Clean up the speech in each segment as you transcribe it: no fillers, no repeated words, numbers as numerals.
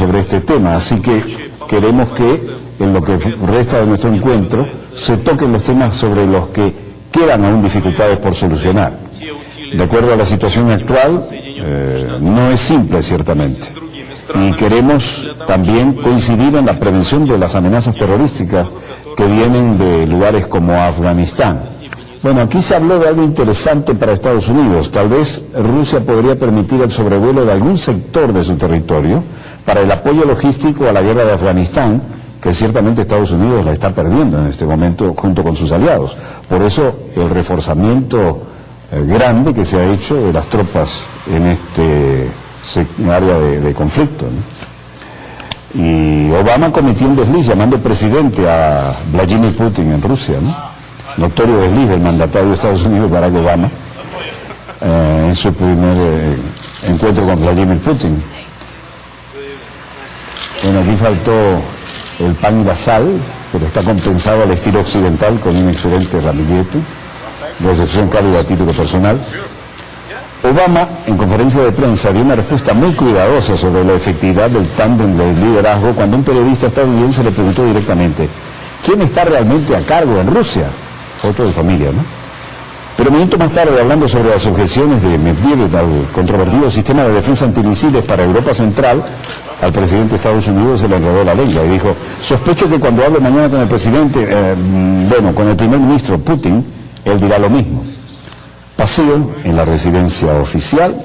sobre este tema, así que queremos que en lo que resta de nuestro encuentro se toquen los temas sobre los que quedan aún dificultades por solucionar. De acuerdo a la situación actual, no es simple ciertamente, y queremos también coincidir en la prevención de las amenazas terrorísticas que vienen de lugares como Afganistán. Bueno, aquí se habló de algo interesante para Estados Unidos. Tal vez Rusia podría permitir el sobrevuelo de algún sector de su territorio para el apoyo logístico a la guerra de Afganistán, que ciertamente Estados Unidos la está perdiendo en este momento junto con sus aliados. Por eso el reforzamiento grande que se ha hecho de las tropas en este área de conflicto, ¿no? Y Obama cometió un desliz llamando presidente a Vladimir Putin en Rusia, ¿no? Notorio desliz del mandatario de Estados Unidos, Barack Obama, en su primer encuentro con Vladimir Putin. Bueno, aquí faltó el pan y la sal, pero está compensado al estilo occidental con un excelente ramillete, recepción cálida a título personal. Obama, en conferencia de prensa, dio una respuesta muy cuidadosa sobre la efectividad del tándem del liderazgo cuando un periodista estadounidense le preguntó directamente: ¿quién está realmente a cargo en Rusia? Foto de familia, ¿no? Pero minutos más tarde, hablando sobre las objeciones de Medvedev al controvertido sistema de defensa antimisiles para Europa Central, al presidente de Estados Unidos se le enredó la lengua y dijo: sospecho que cuando hable mañana con el presidente, con el primer ministro Putin, él dirá lo mismo. Paseo en la residencia oficial,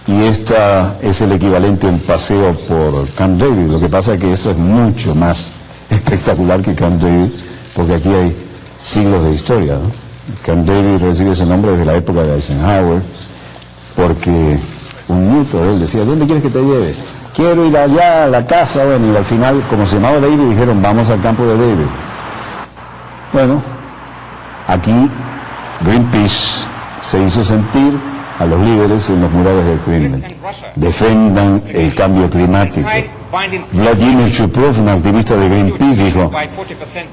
y esta es el equivalente a un paseo por Camp David. Lo que pasa es que esto es mucho más espectacular que Camp David, porque aquí hay siglos de historia, ¿no? Camp David recibe ese nombre desde la época de Eisenhower, porque un nieto de él decía: ¿dónde quieres que te lleve? Quiero ir allá a la casa. Bueno, y al final, como se llamaba David, dijeron: vamos al campo de David. Bueno, aquí Greenpeace se hizo sentir a los líderes en los murales del Kremlin. Defendan el cambio climático. Vladimir Chuprov, un activista de Greenpeace, dijo: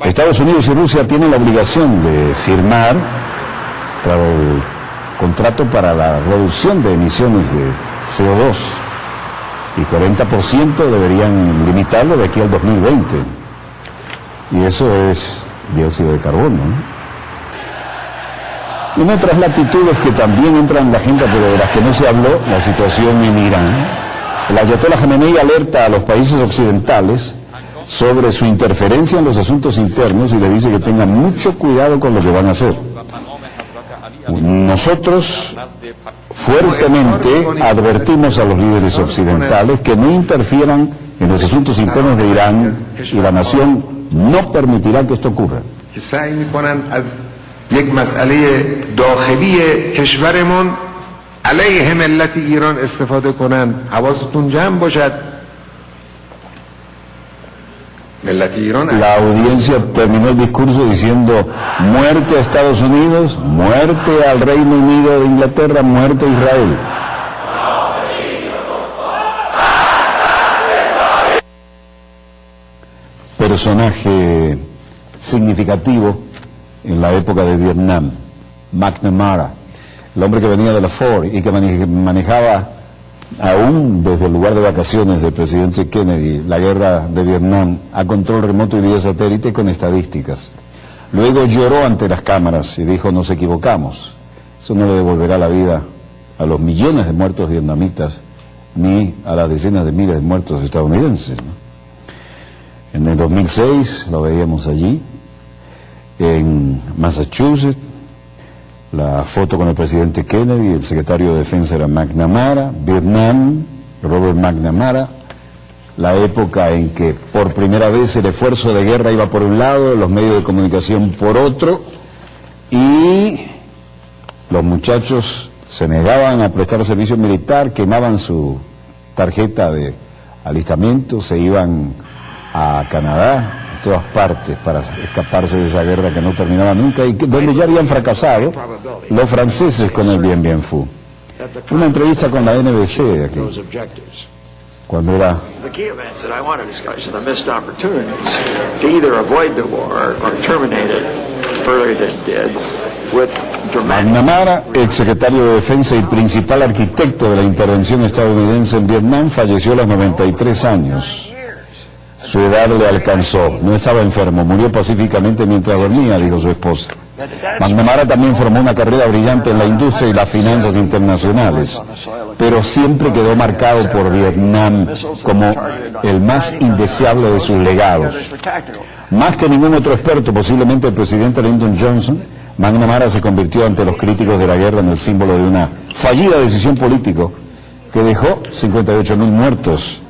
Estados Unidos y Rusia tienen la obligación de firmar el contrato para la reducción de emisiones de CO2, y 40% deberían limitarlo de aquí al 2020. Y eso es dióxido de carbono, ¿no? En otras latitudes que también entran en la agenda, pero de las que no se habló, la situación en Irán. El ayatollah Jamenei alerta a los países occidentales sobre su interferencia en los asuntos internos y le dice que tengan mucho cuidado con lo que van a hacer. Nosotros fuertemente advertimos a los líderes occidentales que no interfieran en los asuntos internos de Irán, y la nación no permitirá que esto ocurra. یک مسئله داخلی کشورمون علیه ملت ایران استفاده کنن. حواستون جمع باشد. ملت ایران. La audiencia terminó el discurso diciendo: muerte a Estados Unidos, muerte al Reino Unido de Inglaterra, muerte a Israel. Personaje significativo en la época de Vietnam, McNamara, el hombre que venía de la Ford y que manejaba aún desde el lugar de vacaciones del presidente Kennedy la guerra de Vietnam a control remoto y vía satélite con estadísticas. Luego lloró ante las cámaras y dijo: nos equivocamos, eso no le devolverá la vida a los millones de muertos vietnamitas ni a las decenas de miles de muertos estadounidenses, ¿no? En el 2006 lo veíamos allí en Massachusetts, la foto con el presidente Kennedy, el secretario de Defensa era McNamara. Vietnam, Robert McNamara, la época en que por primera vez el esfuerzo de guerra iba por un lado, los medios de comunicación por otro, y los muchachos se negaban a prestar servicio militar, quemaban su tarjeta de alistamiento, se iban a Canadá, todas partes, para escaparse de esa guerra que no terminaba nunca y donde ya habían fracasado los franceses con el Dien Bien Phu. Una entrevista con la NBC de aquí, cuando era... The key events that I want to discuss are the missed opportunities to either avoid the war or terminate it further than it did, with dramatic. McNamara, ex secretario de Defensa y principal arquitecto de la intervención estadounidense en Vietnam, falleció a los 93 años. Su edad le alcanzó. No estaba enfermo, murió pacíficamente mientras dormía, dijo su esposa. McNamara también formó una carrera brillante en la industria y las finanzas internacionales, pero siempre quedó marcado por Vietnam como el más indeseable de sus legados. Más que ningún otro experto, posiblemente el presidente Lyndon Johnson, McNamara se convirtió ante los críticos de la guerra en el símbolo de una fallida decisión política que dejó 58.000 muertos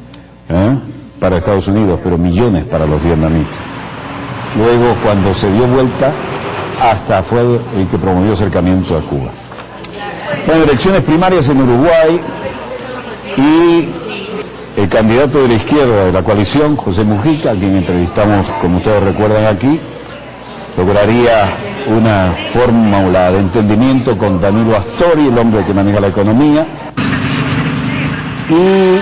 para Estados Unidos, pero millones para los vietnamitas. Luego, cuando se dio vuelta, hasta fue el que promovió acercamiento a Cuba. Bueno, elecciones primarias en Uruguay y el candidato de la izquierda de la coalición, José Mujica, a quien entrevistamos, como ustedes recuerdan aquí, lograría una fórmula de entendimiento con Danilo Astori, el hombre que maneja la economía. Y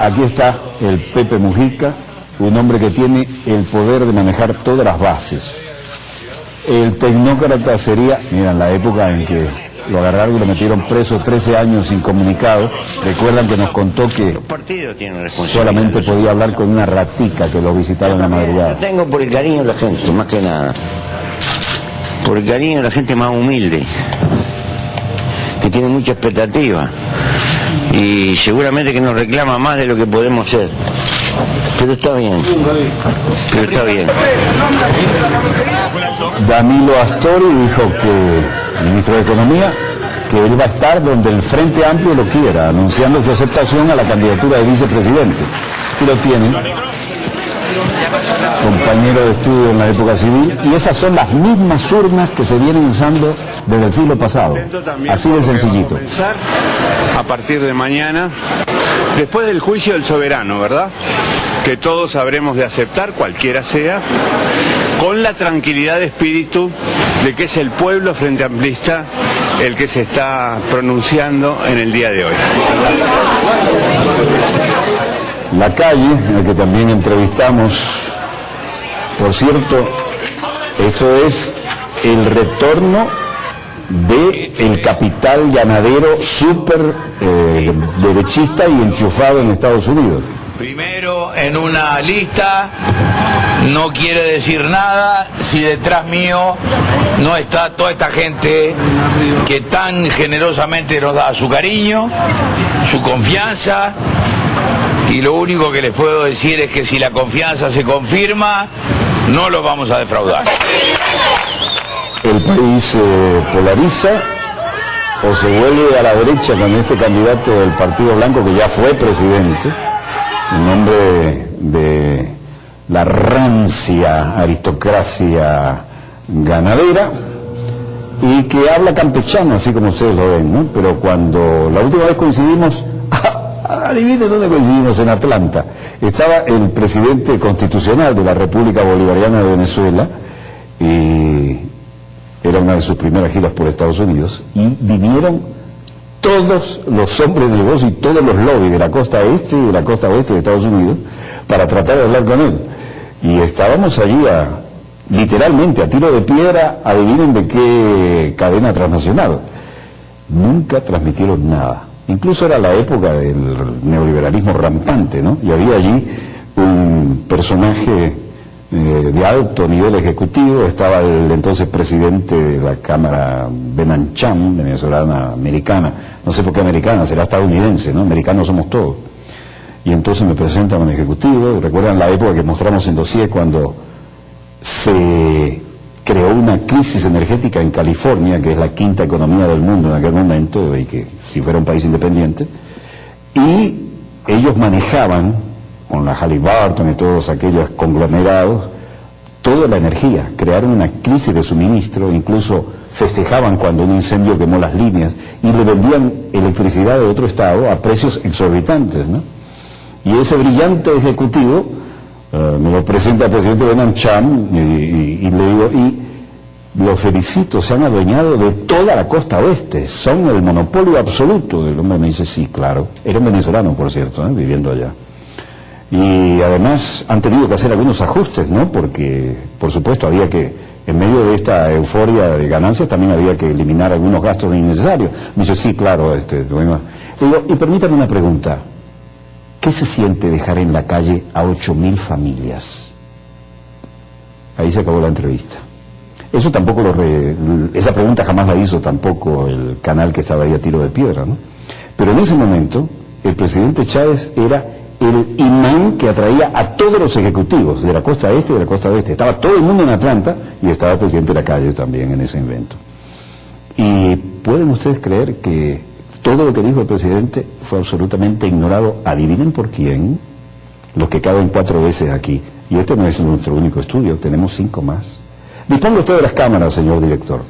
aquí está el Pepe Mujica, un hombre que tiene el poder de manejar todas las bases. El tecnócrata sería, mira, en la época en que lo agarraron y lo metieron preso 13 años sin comunicado. Recuerdan que nos contó que solamente podía hablar con una ratica que lo visitaba en la madrugada. Lo tengo por el cariño de la gente, más que nada. Por el cariño de la gente más humilde, que tiene mucha expectativa y seguramente que nos reclama más de lo que podemos hacer. Pero está bien. Pero está bien. Danilo Astori dijo que, ministro de Economía, que él va a estar donde el Frente Amplio lo quiera, anunciando su aceptación a la candidatura de vicepresidente. Aquí lo tienen, compañero de estudio en la época civil, y esas son las mismas urnas que se vienen usando desde el siglo pasado. Así de sencillito. A partir de mañana, después del juicio del soberano, ¿verdad?, que todos habremos de aceptar, cualquiera sea, con la tranquilidad de espíritu de que es el pueblo frente amplista el que se está pronunciando en el día de hoy. La Calle, en la que también entrevistamos, por cierto, esto es el retorno del capital ganadero súper derechista y enchufado en Estados Unidos. Primero en una lista, no quiere decir nada si detrás mío no está toda esta gente que tan generosamente nos da su cariño, su confianza, y lo único que les puedo decir es que si la confianza se confirma, no lo vamos a defraudar. El país se polariza o se vuelve a la derecha con este candidato del Partido Blanco que ya fue presidente, en nombre de la rancia aristocracia ganadera, y que habla campechano, así como ustedes lo ven, ¿no? Pero cuando la última vez coincidimos, adivinen dónde coincidimos, en Atlanta. Estaba el presidente constitucional de la República Bolivariana de Venezuela, y era una de sus primeras giras por Estados Unidos, y vinieron todos los hombres de negocio y todos los lobbies de la costa este y de la costa oeste de Estados Unidos para tratar de hablar con él. Y estábamos allí literalmente a tiro de piedra, adivinen de qué cadena transnacional. Nunca transmitieron nada. Incluso era la época del neoliberalismo rampante, ¿no? Y había allí un personaje de alto nivel ejecutivo, estaba el entonces presidente de la Cámara Benan Cham, venezolana americana, no sé por qué americana, será estadounidense, ¿no? Americanos somos todos. Y entonces me presentan al ejecutivo, recuerdan la época que mostramos en dossier cuando se creó una crisis energética en California, que es la quinta economía del mundo en aquel momento, y que si fuera un país independiente, y ellos manejaban con la Halliburton y todos aquellos conglomerados, toda la energía, crearon una crisis de suministro, incluso festejaban cuando un incendio quemó las líneas y le vendían electricidad de otro estado a precios exorbitantes, ¿no? Y ese brillante ejecutivo me lo presenta el presidente Benan Cham y le digo, y los felicito, se han adueñado de toda la costa oeste, son el monopolio absoluto. El hombre me dice, sí, claro, era un venezolano, por cierto, viviendo allá. Y además han tenido que hacer algunos ajustes, ¿no? Porque, por supuesto, había que en medio de esta euforia de ganancias también había que eliminar algunos gastos innecesarios. Me dice, sí, claro. Bueno. Le digo, y permítame una pregunta. ¿Qué se siente dejar en la calle a 8.000 familias? Ahí se acabó la entrevista. Eso tampoco esa pregunta jamás la hizo tampoco el canal que estaba ahí a tiro de piedra, ¿no? Pero en ese momento, el presidente Chávez era el imán que atraía a todos los ejecutivos de la costa este y de la costa oeste. Estaba todo el mundo en Atlanta y estaba el presidente Lacalle también en ese evento. Y pueden ustedes creer que todo lo que dijo el presidente fue absolutamente ignorado. Adivinen por quién. Los que caben 4 veces aquí. Y este no es nuestro único estudio, tenemos 5 más. Disponga usted de las cámaras, señor director.